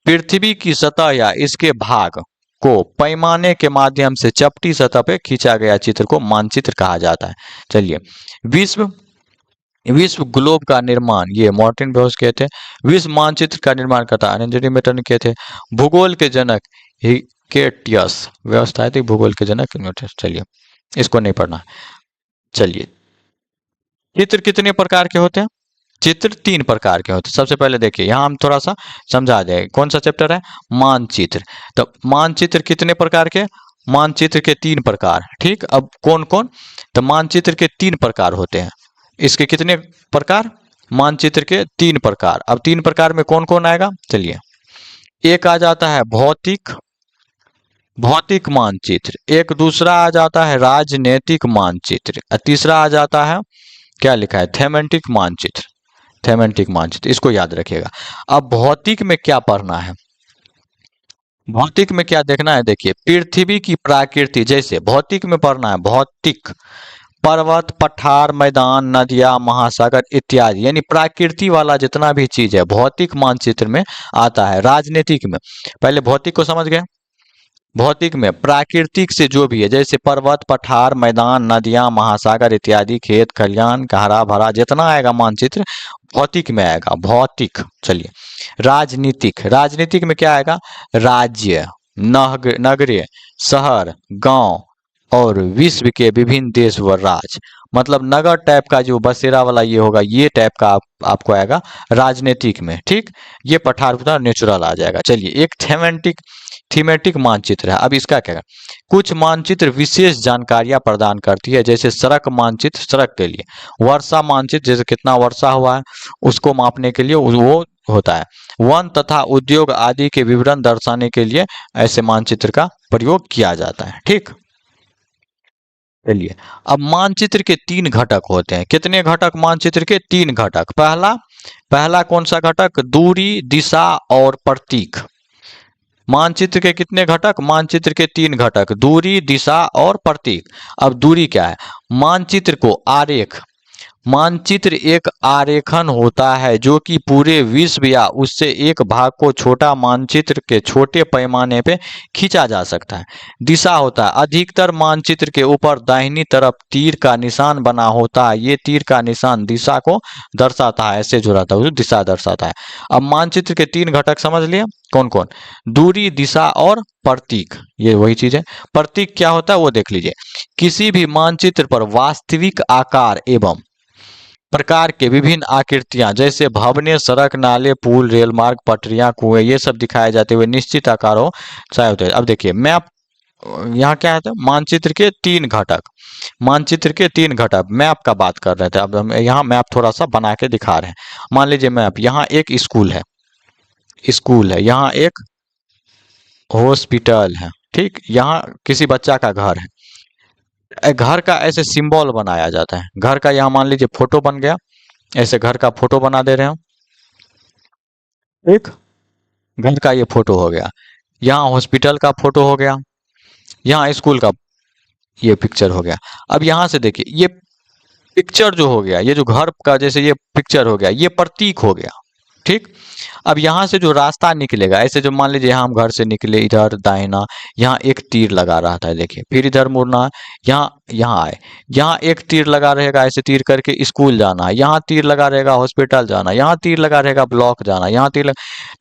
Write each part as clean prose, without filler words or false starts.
पृथ्वी की सतह या इसके भाग को पैमाने के माध्यम से चपटी सतह पे खींचा गया चित्र को मानचित्र कहा जाता है। चलिए, विश्व विश्व ग्लोब का निर्माण, ये मार्टिन ब्रोस कहते हैं। विश्व मानचित्र का निर्माण करता एंजेलो मेटन कहते हैं। भूगोल के जनक हिकेटियस, व्यवस्थातिक भूगोल के जनक न्यूटन। चलिए, इसको नहीं पढ़ना। चलिए, चित्र कितने प्रकार के होते हैं? चित्र 3 प्रकार के होते हैं। सबसे पहले देखिए, यहाँ हम थोड़ा सा समझा दें। कौन सा चैप्टर है? मानचित्र। तो मानचित्र कितने प्रकार के? मानचित्र के 3 प्रकार। ठीक, अब कौन कौन? तो मानचित्र के 3 प्रकार होते हैं। इसके कितने प्रकार? मानचित्र के 3 प्रकार। अब 3 प्रकार में कौन कौन आएगा? चलिए, एक आ जाता है भौतिक मानचित्र, एक दूसरा आ जाता है राजनीतिक मानचित्र, और तीसरा आ जाता है, क्या लिखा है? थेमेटिक मानचित्र। थेमेटिक मानचित्र, इसको याद रखिएगा। अब भौतिक में क्या पढ़ना है? भौतिक में क्या देखना है? देखिए, पृथ्वी की प्रकृति, जैसे भौतिक में पढ़ना है भौतिक, पर्वत, पठार, मैदान, नदियां, महासागर इत्यादि, यानी प्रकृति वाला जितना भी चीज है भौतिक मानचित्र में आता है। राजनीतिक में, पहले भौतिक को समझ गए। भौतिक में प्राकृतिक से जो भी है, जैसे पर्वत, पठार, मैदान, नदियां, महासागर इत्यादि, खेत खलियान का हरा भरा जितना आएगा मानचित्र भौतिक में आएगा। भौतिक। चलिए, राजनीतिक, राजनीतिक में क्या आएगा? राज्य, नगरीय, शहर, गांव और विश्व के विभिन्न देश व राज्य, मतलब नगर टाइप का जो बसेरा वाला ये होगा, ये टाइप का आपको आएगा राजनीतिक में। ठीक, ये पठार नेचुरल आ जाएगा। चलिए, एक थीमेटिक मानचित्र है। अब इसका क्या है? कुछ मानचित्र विशेष जानकारियां प्रदान करती है, जैसे सड़क मानचित्र, सड़क के लिए। वर्षा मानचित्र, जैसे कितना वर्षा हुआ है उसको मापने के लिए वो होता है। वन तथा उद्योग आदि के विवरण दर्शाने के लिए ऐसे मानचित्र का प्रयोग किया जाता है। ठीक, चलिए, अब मानचित्र के 3 घटक होते हैं। कितने घटक? मानचित्र के 3 घटक। पहला कौन सा घटक? दूरी, दिशा और प्रतीक। मानचित्र के कितने घटक? मानचित्र के 3 घटक, दूरी, दिशा और प्रतीक। अब दूरी क्या है? मानचित्र को आरेख, मानचित्र एक आरेखन होता है जो कि पूरे विश्व या उससे एक भाग को छोटा मानचित्र के छोटे पैमाने पे खींचा जा सकता है। दिशा होता है, अधिकतर मानचित्र के ऊपर दाहिनी तरफ तीर का निशान बना होता है। ये तीर का निशान दिशा को दर्शाता है, ऐसे जो रहता है दिशा दर्शाता है। अब मानचित्र के 3 घटक समझ लिए, कौन कौन? दूरी, दिशा और प्रतीक, ये वही चीज है। प्रतीक क्या होता है वो देख लीजिए। किसी भी मानचित्र पर वास्तविक आकार एवं प्रकार के विभिन्न आकृतियां, जैसे भवनें, सड़क, नाले, पुल, रेल मार्ग, पटरियां, कुएं, ये सब दिखाए जाते हुए निश्चित आकारों से होते हैं। अब देखिए, मैप, यहाँ क्या है? मानचित्र के 3 घटक, मानचित्र के 3 घटक। मैप का बात कर रहे थे, अब हम यहाँ मैप थोड़ा सा बना के दिखा रहे हैं। मान लीजिए मैप, यहाँ एक स्कूल है, यहाँ एक हॉस्पिटल है। ठीक, यहाँ किसी बच्चा का घर है। घर का ऐसे सिंबल बनाया जाता है। घर का यहाँ मान लीजिए फोटो बन गया, ऐसे घर का फोटो बना दे रहे हो। एक घर का ये फोटो हो गया, यहाँ हॉस्पिटल का फोटो हो गया, यहाँ स्कूल का ये पिक्चर हो गया। अब यहाँ से देखिए, ये पिक्चर जो हो गया, ये जो घर का जैसे ये पिक्चर हो गया, ये प्रतीक हो गया। ठीक, अब यहाँ से जो रास्ता निकलेगा, ऐसे जो मान लीजिए यहाँ हम घर से निकले, इधर दाहिना, यहाँ एक तीर लगा रहा था, देखिए, फिर इधर मुड़ना है, यहाँ आए, यहाँ एक तीर लगा रहेगा, ऐसे तीर करके स्कूल जाना है, यहाँ तीर लगा रहेगा हॉस्पिटल जाना, यहाँ तीर लगा रहेगा ब्लॉक जाना, यहाँ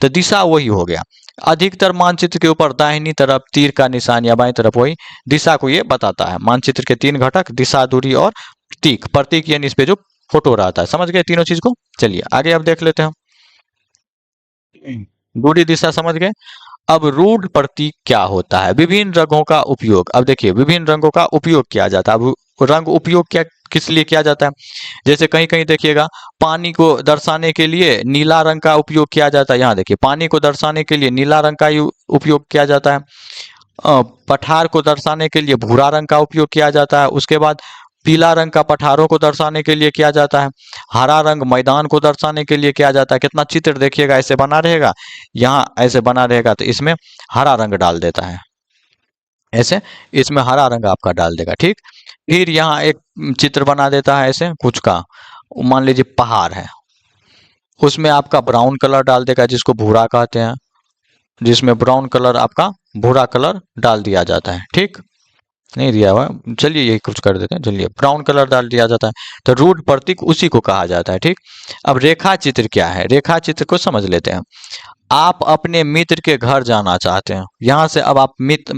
तो दिशा वही हो गया। अधिकतर मानचित्र के ऊपर दाहिनी तरफ तीर का निशान या बाईं तरफ वही दिशा को ये बताता है। मानचित्र के 3 घटक, दिशा, दूरी और प्रतीक। प्रतीक यानी इस पे जो फोटो रहता है। समझ गए तीनों चीज को? चलिए आगे अब देख लेते हैं। दूरी, दिशा समझ गए। अब रूढ़ प्रतीक क्या होता है? विभिन्न रंगों का उपयोग। अब देखिए, विभिन्न रंगों का उपयोग किया जाता है। अब रंग उपयोग क्या किस लिए किया जाता है? जैसे कहीं कहीं देखिएगा, पानी को दर्शाने के लिए नीला रंग का उपयोग किया जाता है। यहाँ देखिए, पानी को दर्शाने के लिए नीला रंग का उपयोग किया जाता है। पठार को दर्शाने के लिए भूरा रंग का उपयोग किया जाता है। उसके बाद पीला रंग का पठारों को दर्शाने के लिए किया जाता है। हरा रंग मैदान को दर्शाने के लिए किया जाता है। कितना चित्र देखिएगा ऐसे बना रहेगा, यहाँ ऐसे बना रहेगा तो इसमें हरा रंग डाल देता है, ऐसे इसमें हरा रंग आपका डाल देगा। ठीक, फिर यहाँ एक चित्र बना देता है ऐसे कुछ का, मान लीजिए पहाड़ है, उसमें आपका ब्राउन कलर डाल देगा जिसको भूरा कहते हैं। जिसमें ब्राउन कलर आपका भूरा कलर डाल दिया जाता है। ठीक, नहीं दिया हुआ, चलिए यही कुछ कर देते हैं। चलिए ब्राउन कलर डाल दिया जाता है, तो रूट प्रतीक उसी को कहा जाता है। ठीक, अब रेखा चित्र क्या है, रेखा चित्र को समझ लेते हैं। आप अपने मित्र के घर जाना चाहते हैं, यहां से अब आप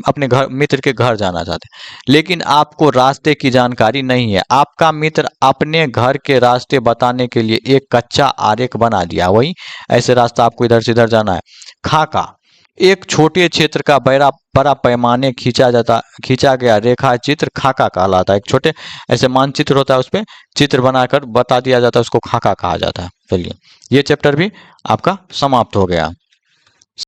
अपने घर मित्र के घर जाना चाहते हैं, लेकिन आपको रास्ते की जानकारी नहीं है। आपका मित्र अपने घर के रास्ते बताने के लिए एक कच्चा आरेख बना दिया, वही ऐसे रास्ता आपको इधर से इधर जाना है। खाका, एक छोटे क्षेत्र का बड़ा बड़ा पैमाने खींचा गया रेखा चित्र खाका कहलाता है। एक छोटे ऐसे मानचित्र होता है, उस पर चित्र बनाकर बता दिया जाता है, उसको खाका कहा जाता है। चलिए ये चैप्टर भी आपका समाप्त हो गया।